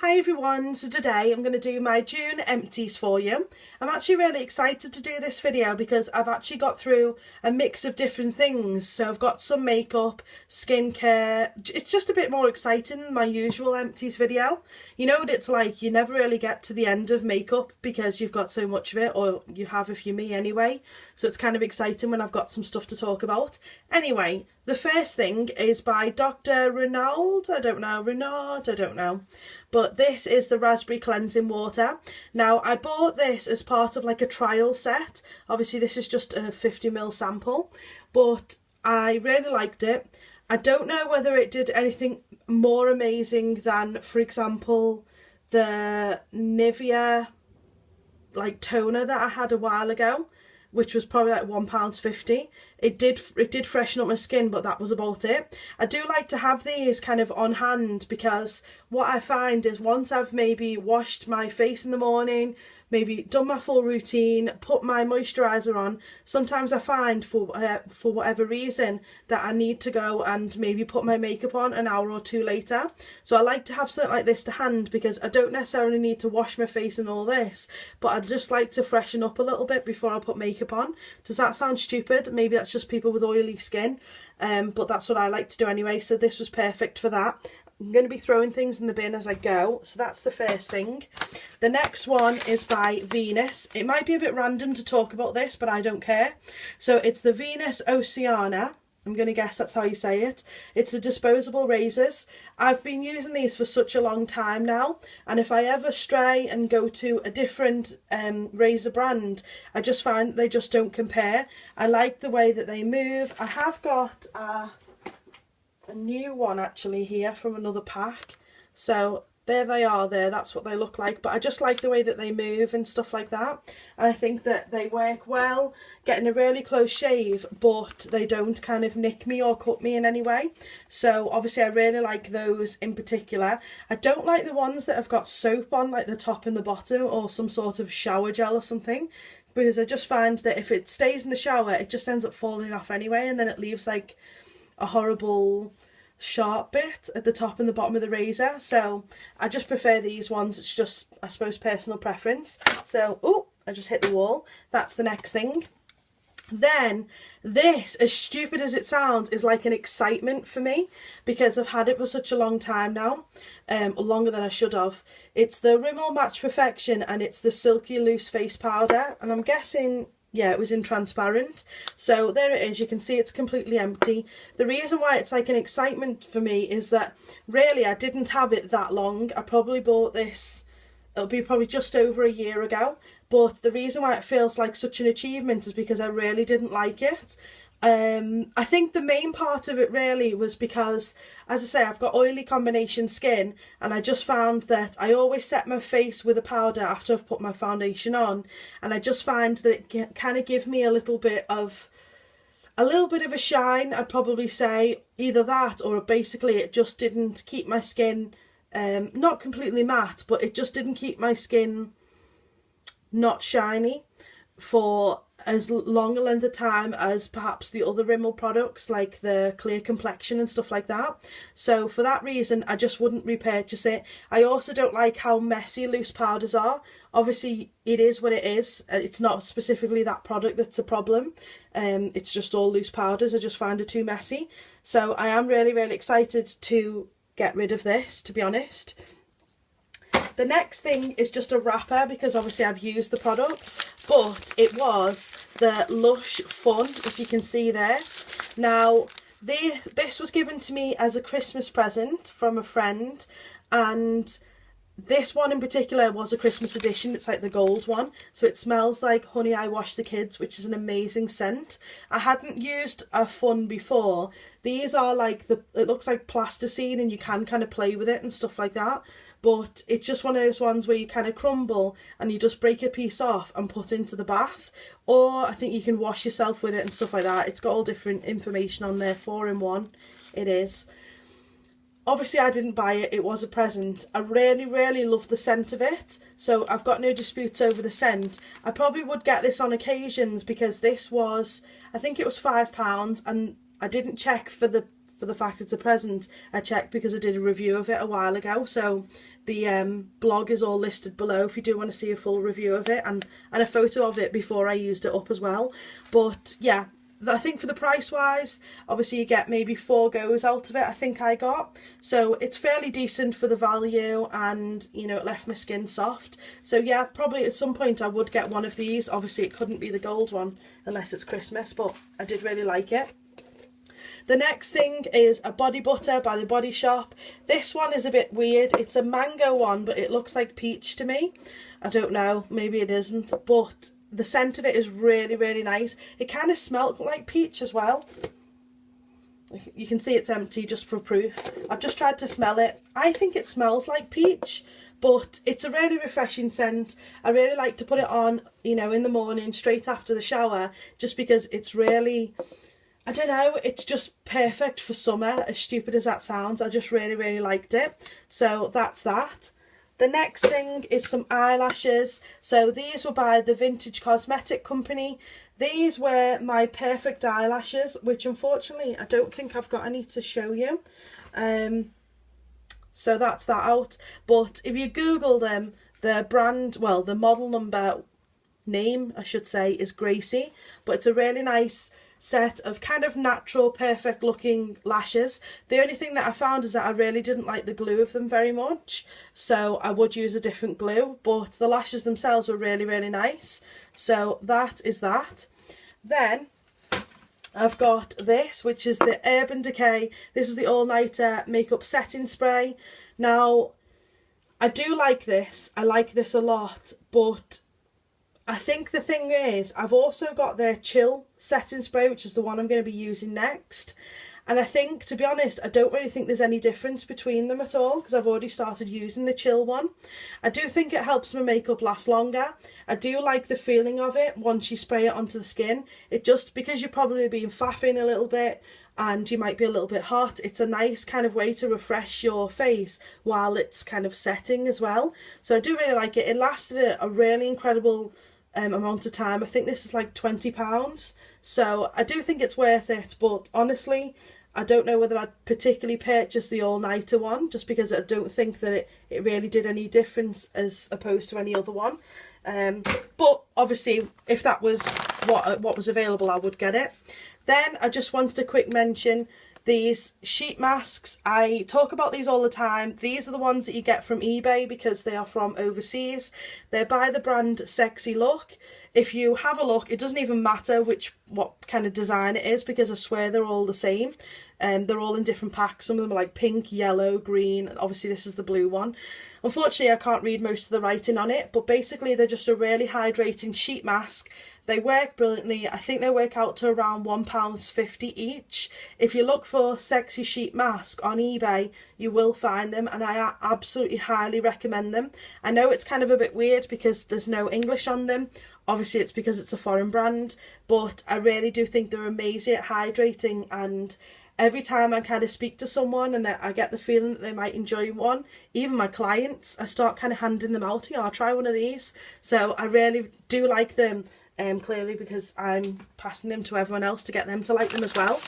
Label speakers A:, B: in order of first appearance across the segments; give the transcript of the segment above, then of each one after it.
A: Hi everyone, so today I'm going to do my June empties for you. I'm actually really excited to do this video because I've actually got through a mix of different things. So I've got some makeup, skincare. It's just a bit more exciting than my usual empties video. You know what it's like, you never really get to the end of makeup because you've got so much of it, or you have if you're me anyway. So it's kind of exciting when I've got some stuff to talk about. Anyway, the first thing is by Dr. Renard, I don't know. But this is the Raspberry Cleansing Water. Now, I bought this as part of like a trial set. Obviously, this is just a 50ml sample, but I really liked it. I don't know whether it did anything more amazing than, for example, the Nivea like toner that I had a while ago, which was probably like £1.50. It did freshen up my skin, but that was about it. I do like to have these kind of on hand because what I find is once I've maybe washed my face in the morning, maybe done my full routine, put my moisturiser on, sometimes I find for whatever reason that I need to go and maybe put my makeup on an hour or two later. So I like to have something like this to hand because I don't necessarily need to wash my face and all this, but I just like to freshen up a little bit before I put makeup on. Does that sound stupid? Maybe that's just people with oily skin, but that's what I like to do anyway, so this was perfect for that. I'm going to be throwing things in the bin as I go, so that's the first thing. The next one is by Venus. It might be a bit random to talk about this, but I don't care. So it's the Venus Oceana. I'm going to guess that's how you say it. It's the disposable razors. I've been using these for such a long time now, and if I ever stray and go to a different razor brand, I just find that they just don't compare. I like the way that they move. I have got a new one actually here from another pack, so there they are there, that's what they look like, but I just like the way that they move and stuff like that, and I think that they work well, getting a really close shave, but they don't kind of nick me or cut me in any way. So obviously I really like those in particular. I don't like the ones that have got soap on like the top and the bottom, or some sort of shower gel or something, because I just find that if it stays in the shower it just ends up falling off anyway, and then it leaves like a horrible sharp bit at the top and the bottom of the razor. So I just prefer these ones. It's just, I suppose, personal preference. So, oh, I just hit the wall. That's the next thing. Then this, as stupid as it sounds, is like an excitement for me because I've had it for such a long time now, longer than I should have. It's the Rimmel Match Perfection, and it's the Silky Loose Face Powder, and I'm guessing, yeah, it was in transparent. So there it is, you can see it's completely empty. The reason why it's like an excitement for me is that really I didn't have it that long. I probably bought this, it'll be probably just over a year ago, but the reason why it feels like such an achievement is because I really didn't like it. I think the main part of it really was because, as I say, I've got oily combination skin, and I just found that I always set my face with a powder after I've put my foundation on, and I just find that it can kind of give me a little bit of a shine. I'd probably say either that, or basically it just didn't keep my skin not completely matte, but it just didn't keep my skin not shiny for as long a length of time as perhaps the other Rimmel products, like the clear complexion and stuff like that. So for that reason I just wouldn't repurchase it. I also don't like how messy loose powders are. Obviously it is what it is, it's not specifically that product that's a problem, it's just all loose powders. I just find it too messy. So I am really excited to get rid of this, to be honest. The next thing is just a wrapper because obviously I've used the product, but it was the Lush Fun, if you can see there. Now, this was given to me as a Christmas present from a friend, and this one in particular was a Christmas edition. It's like the gold one, so it smells like Honey I Washed the Kids, which is an amazing scent. I hadn't used a Fun before. These are like, it looks like plasticine, and you can kind of play with it and stuff like that, but it's just one of those ones where you kind of crumble and you just break a piece off and put into the bath, or I think you can wash yourself with it and stuff like that. It's got all different information on there, 4-in-1 it is. Obviously I didn't buy it, it was a present. I really love the scent of it, so I've got no disputes over the scent. I probably would get this on occasions because this was, I think it was £5, and I didn't check for the fact it's a present. I checked because I did a review of it a while ago, so the blog is all listed below if you do want to see a full review of it, and a photo of it before I used it up as well. But yeah, I think for the price wise, obviously you get maybe 4 goes out of it, I think I got. So it's fairly decent for the value, and you know, it left my skin soft. So yeah, probably at some point I would get one of these. Obviously it couldn't be the gold one unless it's Christmas, but I did really like it. The next thing is a body butter by the Body Shop. This one is a bit weird. It's a mango one, but it looks like peach to me. I don't know, maybe it isn't, but the scent of it is really, really nice. It kind of smelled like peach as well. You can see it's empty just for proof. I've just tried to smell it. I think it smells like peach, but it's a really refreshing scent. I really like to put it on, you know, in the morning straight after the shower, just because it's really, I don't know, it's just perfect for summer, as stupid as that sounds. I just really, really liked it. So that's that. The next thing is some eyelashes. So these were by the Vintage Cosmetic Company. These were my perfect eyelashes, which unfortunately I don't think I've got any to show you. So that's that out. But if you Google them, the brand, well, the model number name, I should say, is Gracie. But it's a really nice set of kind of natural, perfect looking lashes. The only thing that I found is that I really didn't like the glue of them very much, so I would use a different glue, but the lashes themselves were really, really nice. So that is that. Then I've got this, which is the Urban Decay. This is the All Nighter Makeup Setting Spray. Now, I do like this. I like this a lot, but I think the thing is, I've also got their Chill setting spray, which is the one I'm going to be using next. And I think, to be honest, I don't really think there's any difference between them at all, because I've already started using the Chill one. I do think it helps my makeup last longer. I do like the feeling of it once you spray it onto the skin. It just, because you're probably being faffing a little bit and you might be a little bit hot, it's a nice kind of way to refresh your face while it's kind of setting as well. So I do really like it. It lasted a really incredible amount of time. I think this is like £20, so I do think it's worth it, but honestly I don't know whether I'd particularly purchase the all-nighter one, just because I don't think that it really did any difference as opposed to any other one. But obviously if that was what was available, I would get it. Then I just wanted a quick mention, these sheet masks. I talk about these all the time. These are the ones that you get from eBay because they are from overseas. They're by the brand Sexy Look. If you have a look, it doesn't even matter what kind of design it is, because I swear they're all the same. They're all in different packs. Some of them are like pink, yellow, green. Obviously this is the blue one. Unfortunately I can't read most of the writing on it, but basically they're just a really hydrating sheet mask. They work brilliantly. I think they work out to around £1.50 each. If you look for Sexy Sheet Mask on eBay, you will find them, and I absolutely highly recommend them. I know it's kind of a bit weird because there's no English on them. Obviously it's because it's a foreign brand, but I really do think they're amazing at hydrating, and every time I kind of speak to someone and I get the feeling that they might enjoy one, even my clients, I start kind of handing them out. Yeah, I'll try one of these. So I really do like them. Clearly because I'm passing them to everyone else to get them to like them as well.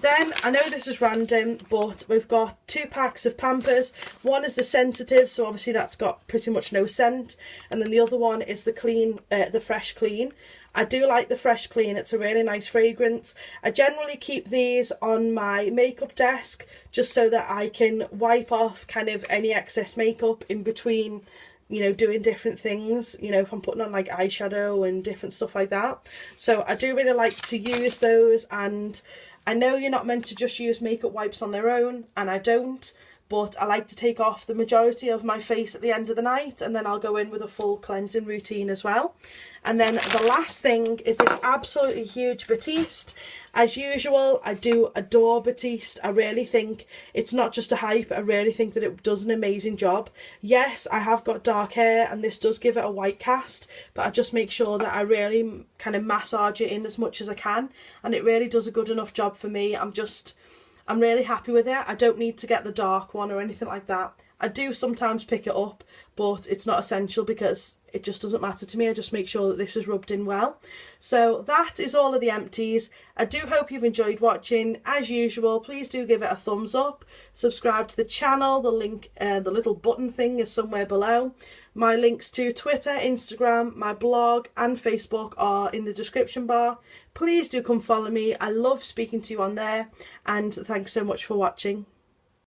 A: Then, I know this is random, but we've got 2 packs of Pampers. One is the Sensitive, so obviously that's got pretty much no scent. And then the other one is the Clean, the Fresh Clean. I do like the Fresh Clean, it's a really nice fragrance. I generally keep these on my makeup desk just so that I can wipe off kind of any excess makeup in between, you know, doing different things, you know, if I'm putting on like eyeshadow and different stuff like that. So I do really like to use those, and I know you're not meant to just use makeup wipes on their own, and I don't, but I like to take off the majority of my face at the end of the night, and then I'll go in with a full cleansing routine as well. And then the last thing is this absolutely huge Batiste. As usual, I do adore Batiste. I really think it's not just a hype, I really think that it does an amazing job. Yes, I have got dark hair and this does give it a white cast, but I just make sure that I really kind of massage it in as much as I can, and it really does a good enough job for me. I'm really happy with it. I don't need to get the dark one or anything like that. I do sometimes pick it up, but it's not essential because it just doesn't matter to me. I just make sure that this is rubbed in well. So that is all of the empties. I do hope you've enjoyed watching. As usual, please do give it a thumbs up, subscribe to the channel. The link, the little button thing is somewhere below. My links to Twitter, Instagram, my blog and Facebook are in the description bar. Please do come follow me. I love speaking to you on there, and thanks so much for watching.